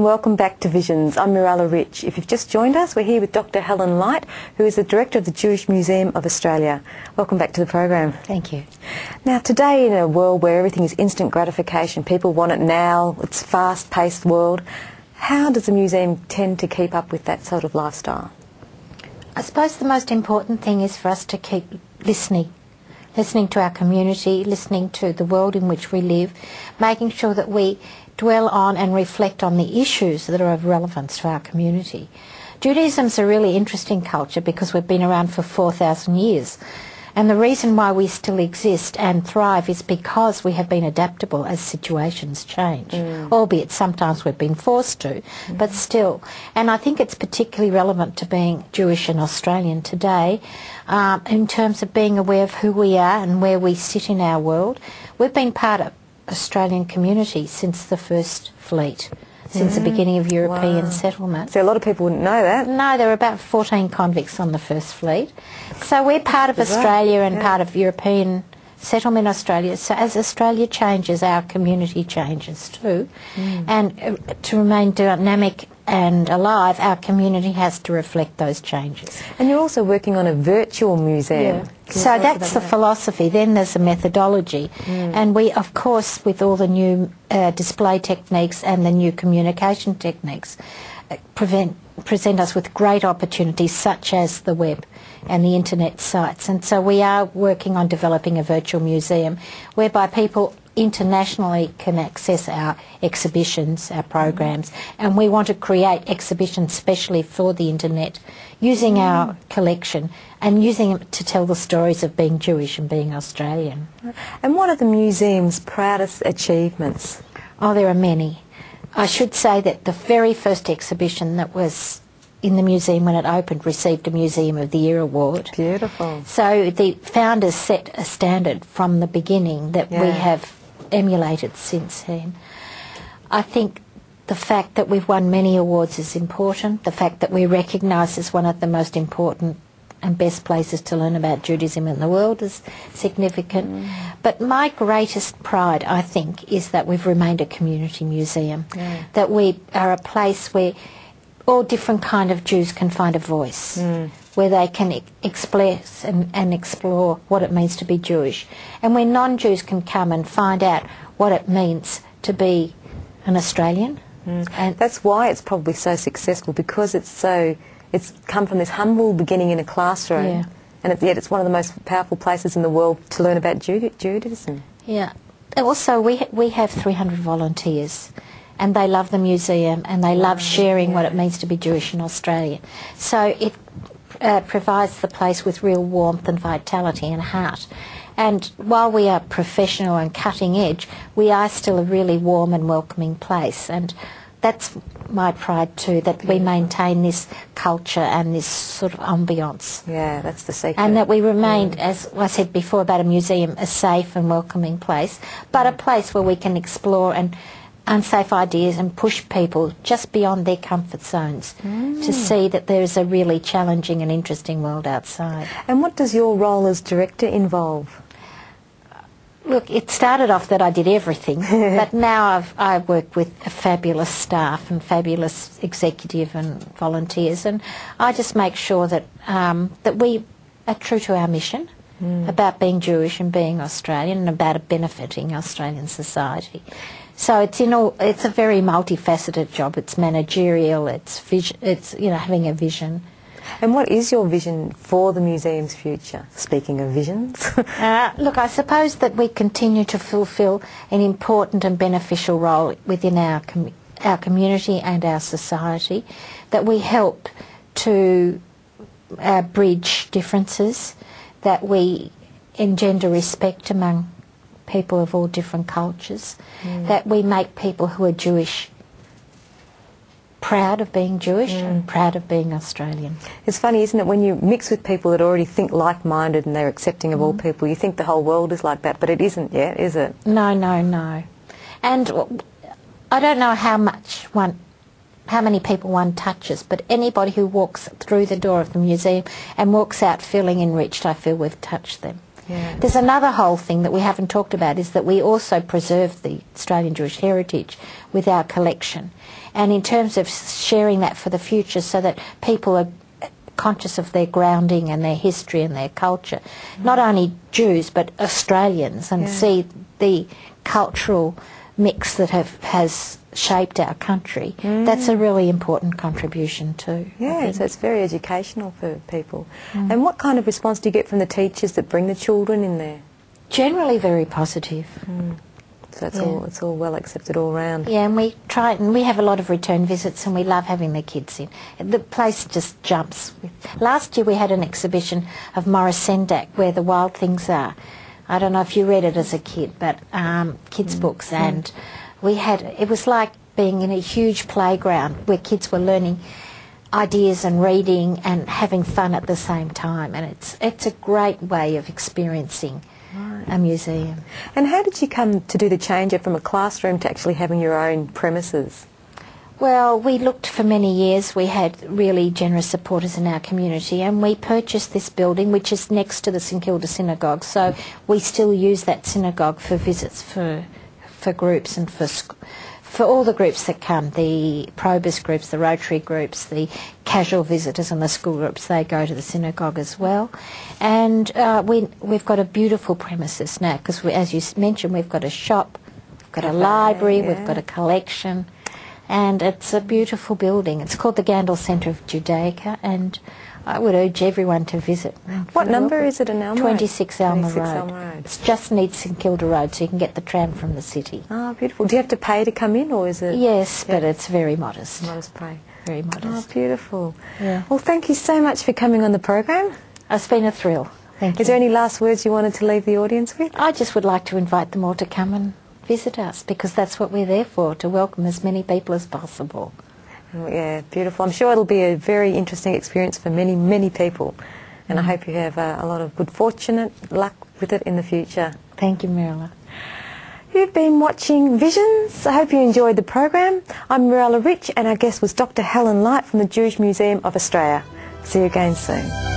and welcome back to Visions. I'm Mirella Rich. If you've just joined us, we're here with Dr. Helen Light, who is the Director of the Jewish Museum of Australia. Welcome back to the program. Thank you. Now, today in a world where everything is instant gratification, people want it now, it's a fast-paced world, how does the museum tend to keep up with that sort of lifestyle? I suppose the most important thing is for us to keep listening to our community, listening to the world in which we live, making sure that we dwell on and reflect on the issues that are of relevance to our community. Judaism's a really interesting culture because we've been around for 4,000 years. And the reason why we still exist and thrive is because we have been adaptable as situations change, albeit sometimes we've been forced to, but still. And I think it's particularly relevant to being Jewish and Australian today in terms of being aware of who we are and where we sit in our world. We've been part of Australian community since the first fleet, since the beginning of European settlement. So a lot of people wouldn't know that. No, there were about 14 convicts on the first fleet. So we're part of Australia and part of European settlement in Australia. So as Australia changes, our community changes too. And to remain dynamic and alive, our community has to reflect those changes. And you're also working on a virtual museum. Yeah. So that's the philosophy. Then there's a methodology. And we, of course, with all the new display techniques and the new communication techniques, present us with great opportunities such as the web and the internet sites. And so we are working on developing a virtual museum whereby people internationally can access our exhibitions, our programs, and we want to create exhibitions specially for the internet using our collection and using it to tell the stories of being Jewish and being Australian. And what are the museum's proudest achievements? Oh, there are many. I should say that the very first exhibition that was in the museum when it opened received a Museum of the Year award. Beautiful. So the founders set a standard from the beginning that we have emulated since then. I think the fact that we've won many awards is important. The fact that we're recognised as one of the most important and best places to learn about Judaism in the world is significant. But my greatest pride, I think, is that we've remained a community museum, that we are a place where all different kind of Jews can find a voice, where they can express and explore what it means to be Jewish, and where non-Jews can come and find out what it means to be an Australian. And that's why it's probably so successful, because it's come from this humble beginning in a classroom, and yet it's one of the most powerful places in the world to learn about Judaism. Yeah. Also, we have 300 volunteers, and they love the museum and they love sharing what it means to be Jewish in Australia. So it provides the place with real warmth and vitality and heart. And while we are professional and cutting edge, we are still a really warm and welcoming place. And that's my pride too, that we maintain this culture and this sort of ambience. Yeah, that's the secret. And that we remain, as I said before about a museum, a safe and welcoming place, but a place where we can explore and unsafe ideas and push people just beyond their comfort zones to see that there is a really challenging and interesting world outside. And what does your role as director involve? Look, it started off that I did everything, but now I work with a fabulous staff and fabulous executive and volunteers, and I just make sure that that we are true to our mission about being Jewish and being Australian and about benefiting Australian society. So it's a very multifaceted job. It's managerial. It's having a vision. And what is your vision for the museum's future? Speaking of visions. Look, I suppose that we continue to fulfil an important and beneficial role within our community and our society, that we help to bridge differences, that we engender respect among people of all different cultures, that we make people who are Jewish proud of being Jewish and proud of being Australian. It's funny, isn't it, when you mix with people that already think like-minded and they're accepting of all people, you think the whole world is like that, but it isn't yet, is it? No, no, no. And I don't know how many people one touches, but anybody who walks through the door of the museum and walks out feeling enriched, I feel we've touched them. Yeah. There's another whole thing that we haven't talked about, is that we also preserve the Australian Jewish heritage with our collection. and in terms of sharing that for the future so that people are conscious of their grounding and their history and their culture, not only Jews but Australians, and see the cultural mix that has shaped our country. That's a really important contribution too. Yeah, so it's very educational for people. And what kind of response do you get from the teachers that bring the children in there? Generally very positive. So it's all well accepted all round. Yeah, and we try, and we have a lot of return visits, and we love having the kids in. The place just jumps. Last year we had an exhibition of Morris Sendak, Where the Wild Things Are. I don't know if you read it as a kid, but kids' books, and it was like being in a huge playground where kids were learning ideas and reading and having fun at the same time, and it's a great way of experiencing a museum. And how did you come to do the change from a classroom to actually having your own premises? Well, we looked for many years. We had really generous supporters in our community, and we purchased this building, which is next to the St Kilda Synagogue. So we still use that synagogue for visits for groups and for all the groups that come, the Probus groups, the Rotary groups, the casual visitors and the school groups, they go to the synagogue as well. And we've got a beautiful premises now because, as you mentioned, we've got a shop, we've got a library, we've got a collection, and it's a beautiful building. It's called the Gandel Centre of Judaica, and I would urge everyone to visit. What number is it in Elm Road? 26 Elm Road. Elm Road. It's just near St Kilda Road, so you can get the tram from the city. Oh, beautiful. Do you have to pay to come in, or is it? Yes, but it's very modest. Modest pay. Very modest. Oh, beautiful. Yeah. Well, thank you so much for coming on the program. It's been a thrill. Thank you. Is there any last words you wanted to leave the audience with? I just would like to invite them all to come and visit us, because that's what we're there for, to welcome as many people as possible. Yeah, beautiful. I'm sure it'll be a very interesting experience for many, many people. And I hope you have a lot of good fortune, luck with it in the future. Thank you, Mirella. You've been watching Visions. I hope you enjoyed the program. I'm Mirella Rich, and our guest was Dr. Helen Light from the Jewish Museum of Australia. See you again soon.